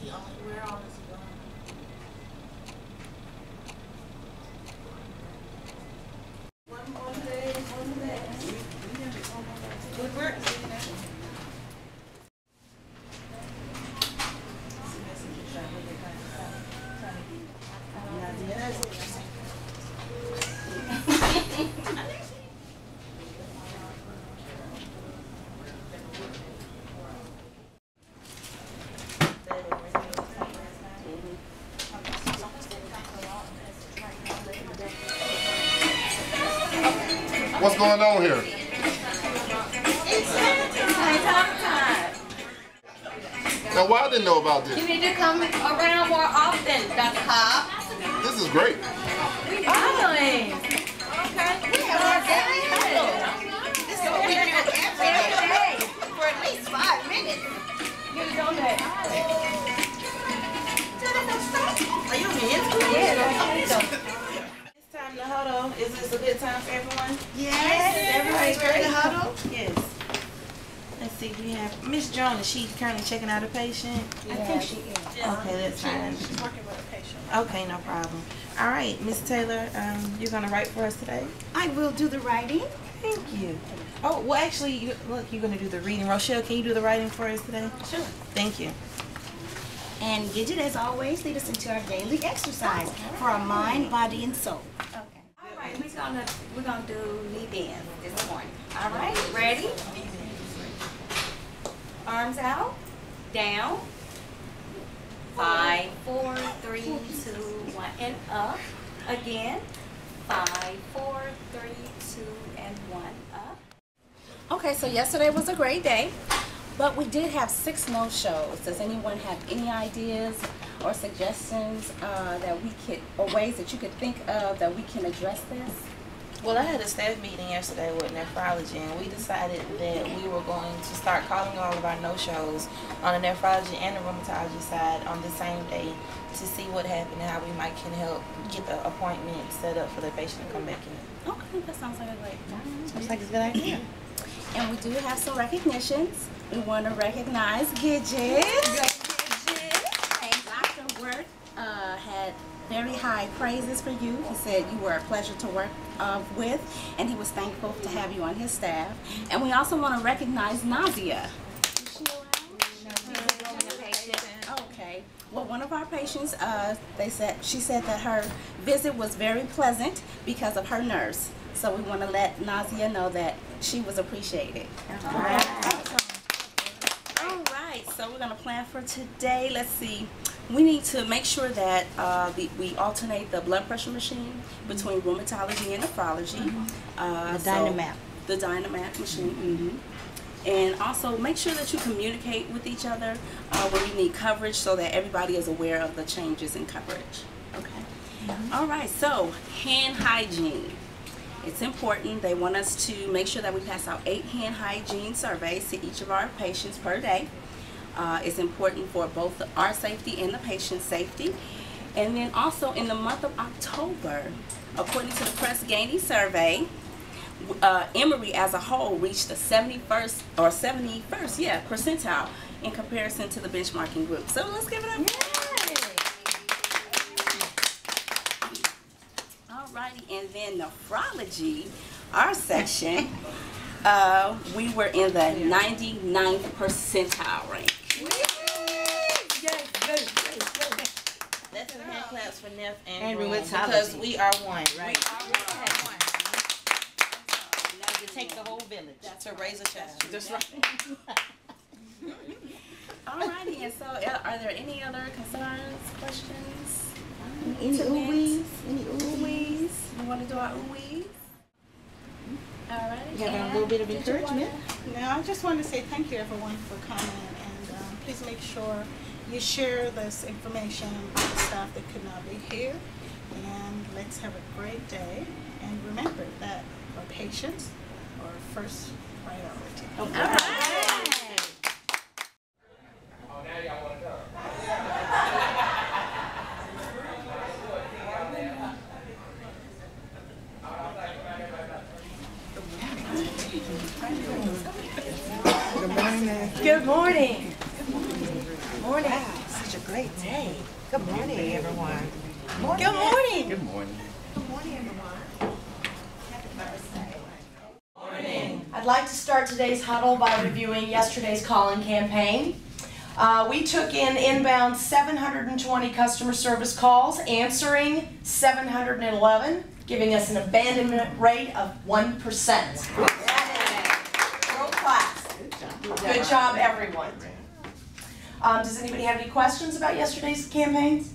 Where all is he going? One more day, one day. Good work. What's going on here? It's time. Now, why I didn't know about this? You need to come around more often, Dr. Cobb. This is great. We doing. Okay. We have our daily huddle. This is what we do every day for at least 5 minutes. Get it on that. Are you in? Yeah. It's time to huddle. Is this a good time for everyone? Yes. Everybody's ready to huddle? Yes. Let's see, we have Miss Jones. Is she currently checking out a patient? I think she is. Okay, that's fine. She's working with a patient. Okay, no problem. All right, Miss Taylor, you're gonna write for us today? I will do the writing. Thank you. Oh, well, actually, look, you're gonna do the reading. Rochelle, can you do the writing for us today? Sure. Thank you. And Gidget, as always, lead us into our daily exercise for our mind, body, and soul. Okay. All right, we're gonna do knee bends this morning. All right, ready? Arms out, down. 5, 4, 3, 2, 1, and up. Again. 5, 4, 3, 2, and 1, up. Okay, so yesterday was a great day, but we did have 6 no-shows. Does anyone have any ideas or suggestions that we could, or ways that you could think of that we can address this? Well, I had a staff meeting yesterday with nephrology, and we decided that we were going to start calling all of our no-shows on the nephrology and the rheumatology side on the same day to see what happened and how we can help get the appointment set up for the patient to come back in. Okay, that sounds like a great plan. Sounds like it's a good idea. And we do have some recognitions. We want to recognize Gidget. Dr. Wirt had very high praises for you. He said you were a pleasure to work with, and he was thankful to have you on his staff. And we also want to recognize Nazia. Is she around? Okay. Well, one of our patients, she said that her visit was very pleasant because of her nurse. So we want to let Nazia know that she was appreciated. All right. All right. So we're going to plan for today. Let's see. We need to make sure that we alternate the blood pressure machine between rheumatology and nephrology. The Dynamap machine. And also make sure that you communicate with each other when you need coverage so that everybody is aware of the changes in coverage. Okay. All right. So hand hygiene. It's important. They want us to make sure that we pass out 8 hand hygiene surveys to each of our patients per day. It's important for both our safety and the patient's safety. And then also in the month of October, according to the Press Ganey survey, Emory as a whole reached the 71st percentile in comparison to the benchmarking group. So let's give it up. Alrighty, and then nephrology, our section, we were in the 99th percentile rank. That's a hand claps for Neph and rheumatology because we are one, right? You take the whole village To raise a child. That's right. Alrighty, and so are there any other concerns, questions? Any ooh-wees? You want to do our ooh-wees? Alright. You having a little bit of encouragement? Now, I just want to say thank you, everyone, for coming, and please make sure you share this information with the staff that could not be here. And let's have a great day. And remember that our patients are our first priority. Okay. All right. Good morning. Good morning. Morning. such a great day. Good morning, everyone. Good morning. Good morning. Good morning, everyone. Happy birthday. I'd like to start today's huddle by reviewing yesterday's call-in campaign. We took in inbound 720 customer service calls, answering 711, giving us an abandonment rate of 1%. World class. Good job, everyone. Does anybody have any questions about yesterday's campaigns?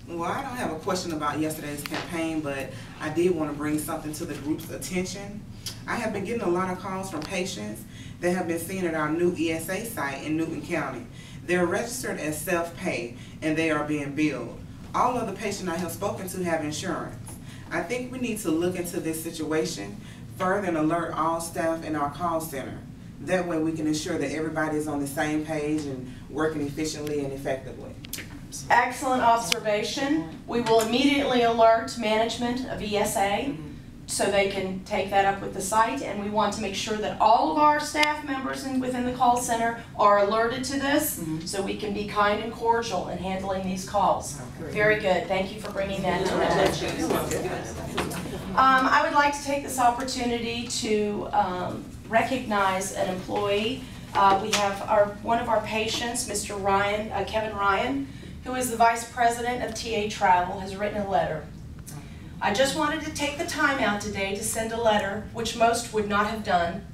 Well, I don't have a question about yesterday's campaign, but I did want to bring something to the group's attention. I have been getting a lot of calls from patients that have been seen at our new ESA site in Newton County. They're registered as self-pay and they are being billed. All of the patients I have spoken to have insurance. I think we need to look into this situation further and alert all staff in our call center. That way we can ensure that everybody is on the same page and working efficiently and effectively. Excellent observation. We will immediately alert management of ESA so they can take that up with the site, and we want to make sure that all of our staff members within the call center are alerted to this so we can be kind and cordial in handling these calls. Very good. Thank you for bringing that to our attention. I would like to take this opportunity to recognize an employee. We have one of our patients, Mr. Ryan, Kevin Ryan, who is the Vice President of TA Travel, has written a letter. I just wanted to take the time out today to send a letter, which most would not have done.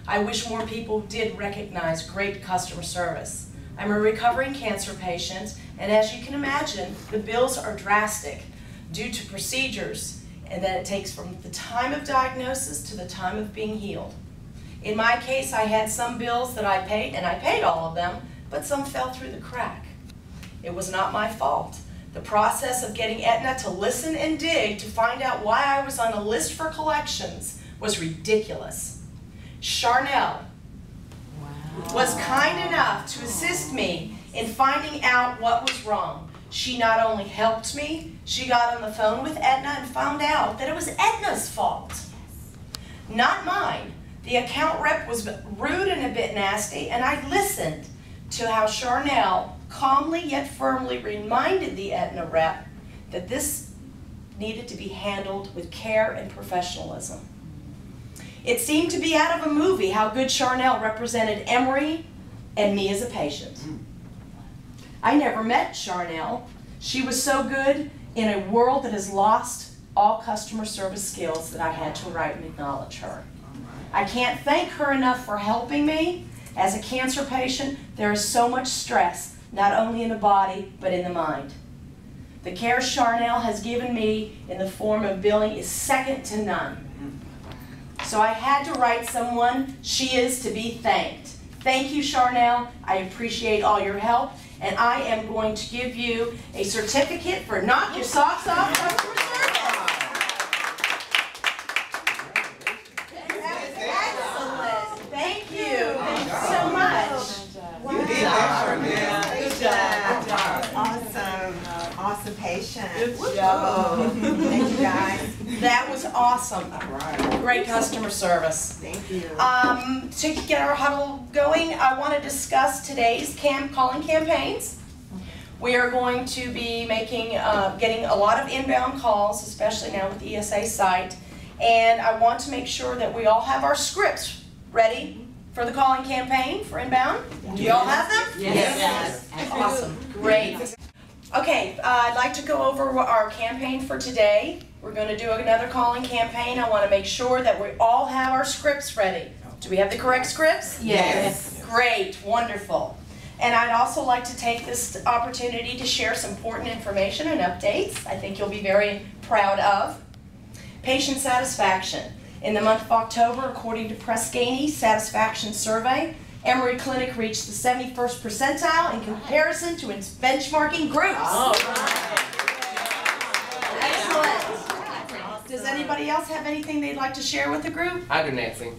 I wish more people did recognize great customer service. I'm a recovering cancer patient, and as you can imagine, the bills are drastic due to procedures, and that it takes from the time of diagnosis to the time of being healed. In my case, I had some bills that I paid, and I paid all of them, but some fell through the crack. It was not my fault. The process of getting Aetna to listen and dig to find out why I was on a list for collections was ridiculous. Charnel was kind enough to assist me in finding out what was wrong. She not only helped me, she got on the phone with Aetna and found out that it was Aetna's fault, not mine. The account rep was rude and a bit nasty, and I listened to how Charnel calmly yet firmly reminded the Aetna rep that this needed to be handled with care and professionalism. It seemed to be out of a movie how good Charnel represented Emory and me as a patient. I never met Charnel. She was so good in a world that has lost all customer service skills that I had to write and acknowledge her. I can't thank her enough for helping me. As a cancer patient, there is so much stress, not only in the body, but in the mind. The care Charnel has given me in the form of billing is second to none. So I had to write someone. She is to be thanked. Thank you, Charnel. I appreciate all your help, and I am going to give you a certificate for Knock Your Socks Off customer service. Excellent. Thank you. Thank you so much. You did that, Charnel. Good job. Awesome. Awesome patient. Good job. Thank you, guys. That was awesome. Great customer service. Thank you. To get our huddle going, I want to discuss today's calling campaigns. We are going to be getting a lot of inbound calls, especially now with the ESA site, and I want to make sure that we all have our scripts ready for the calling campaign for inbound. Do you all have them? Yes. Awesome. Great. Okay, I'd like to go over our campaign for today. We're going to do another calling campaign. I want to make sure that we all have our scripts ready. Do we have the correct scripts? Yes. Great, wonderful. And I'd also like to take this opportunity to share some important information and updates I think you'll be very proud of. Patient satisfaction. In the month of October, according to Prescaney Satisfaction Survey, Emory Clinic reached the 71st percentile in comparison to its benchmarking groups. Excellent. Does anybody else have anything they'd like to share with the group? I do, Nancy.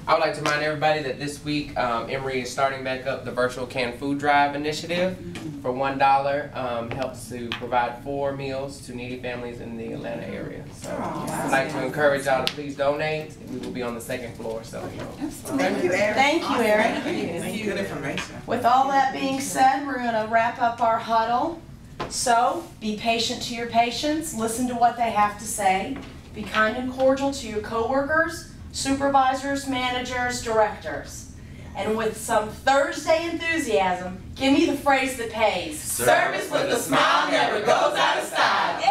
I would like to remind everybody that this week Emory is starting back up the virtual canned food drive initiative for $1. Helps to provide 4 meals to needy families in the Atlanta area. So I'd like to encourage y'all to please donate. We will be on the 2nd floor. So Thank you, Eric. Thank you, Eric. Thank you. Good information. With all that being said, we're going to wrap up our huddle. So, be patient to your patients, listen to what they have to say, be kind and cordial to your coworkers, supervisors, managers, directors. And with some Thursday enthusiasm, give me the phrase that pays. Service with a smile never goes out of style.